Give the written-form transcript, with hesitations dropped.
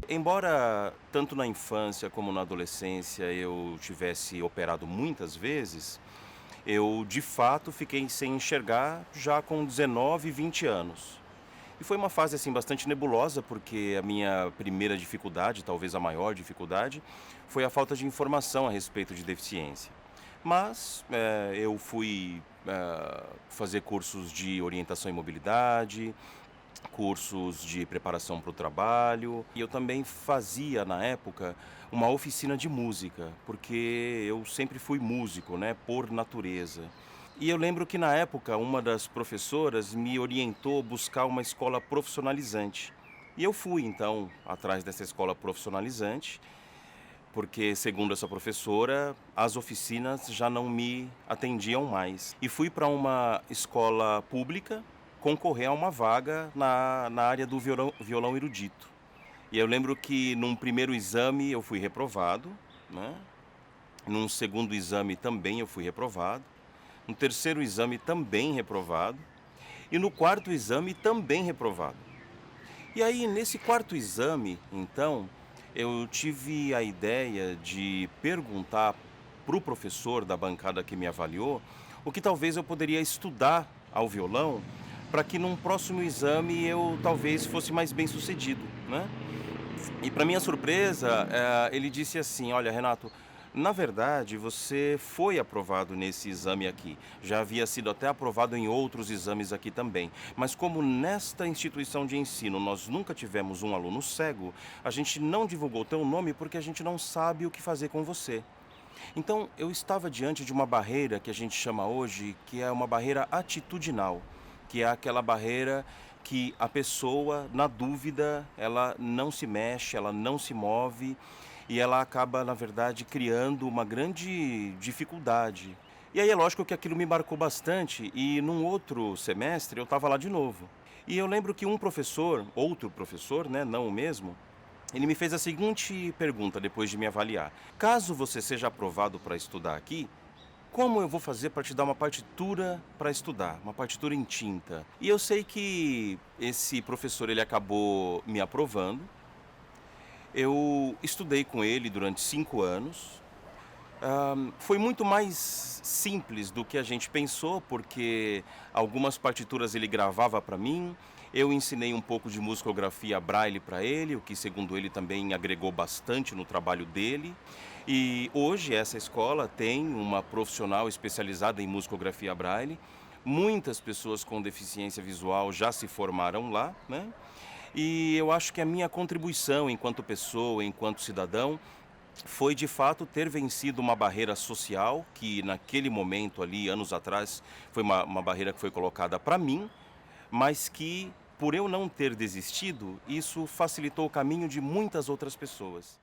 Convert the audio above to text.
Embora tanto na infância como na adolescência eu tivesse operado muitas vezes, eu de fato fiquei sem enxergar já com 19, 20 anos. E foi uma fase assim bastante nebulosa, porque a minha primeira dificuldade, talvez a maior dificuldade, foi a falta de informação a respeito de deficiência. Mas eu fui fazer cursos de orientação e mobilidade, cursos de preparação para o trabalho, e eu também fazia, na época, uma oficina de música, porque eu sempre fui músico, né, por natureza. E eu lembro que na época uma das professoras me orientou a buscar uma escola profissionalizante. E eu fui então atrás dessa escola profissionalizante, porque segundo essa professora, as oficinas já não me atendiam mais. E fui para uma escola pública concorrer a uma vaga na área do violão erudito. E eu lembro que num primeiro exame eu fui reprovado, né? Num segundo exame também eu fui reprovado. No terceiro exame também reprovado. E no quarto exame também reprovado. E aí, nesse quarto exame, então, eu tive a ideia de perguntar para o professor da bancada que me avaliou o que talvez eu poderia estudar ao violão para que num próximo exame eu talvez fosse mais bem sucedido, né? E para minha surpresa, ele disse assim: "Olha, Renato, na verdade você foi aprovado nesse exame aqui. Já havia sido até aprovado em outros exames aqui também. Mas como nesta instituição de ensino nós nunca tivemos um aluno cego, a gente não divulgou teu nome porque a gente não sabe o que fazer com você". Então, eu estava diante de uma barreira que a gente chama hoje, que é uma barreira atitudinal, que é aquela barreira que a pessoa, na dúvida, ela não se mexe, ela não se move e ela acaba, na verdade, criando uma grande dificuldade. E aí é lógico que aquilo me marcou bastante e num outro semestre eu estava lá de novo. E eu lembro que um professor, outro professor, né, não o mesmo, ele me fez a seguinte pergunta depois de me avaliar: "Caso você seja aprovado para estudar aqui, como eu vou fazer para te dar uma partitura para estudar, uma partitura em tinta?". E eu sei que esse professor ele acabou me aprovando. Eu estudei com ele durante 5 anos. Foi muito mais simples do que a gente pensou, porque algumas partituras ele gravava para mim, eu ensinei um pouco de musicografia Braille para ele, o que segundo ele também agregou bastante no trabalho dele. E hoje essa escola tem uma profissional especializada em musicografia Braille. Muitas pessoas com deficiência visual já se formaram lá, né? E eu acho que a minha contribuição enquanto pessoa, enquanto cidadão, foi de fato ter vencido uma barreira social que naquele momento ali, anos atrás, foi uma barreira que foi colocada para mim, mas que por eu não ter desistido, isso facilitou o caminho de muitas outras pessoas.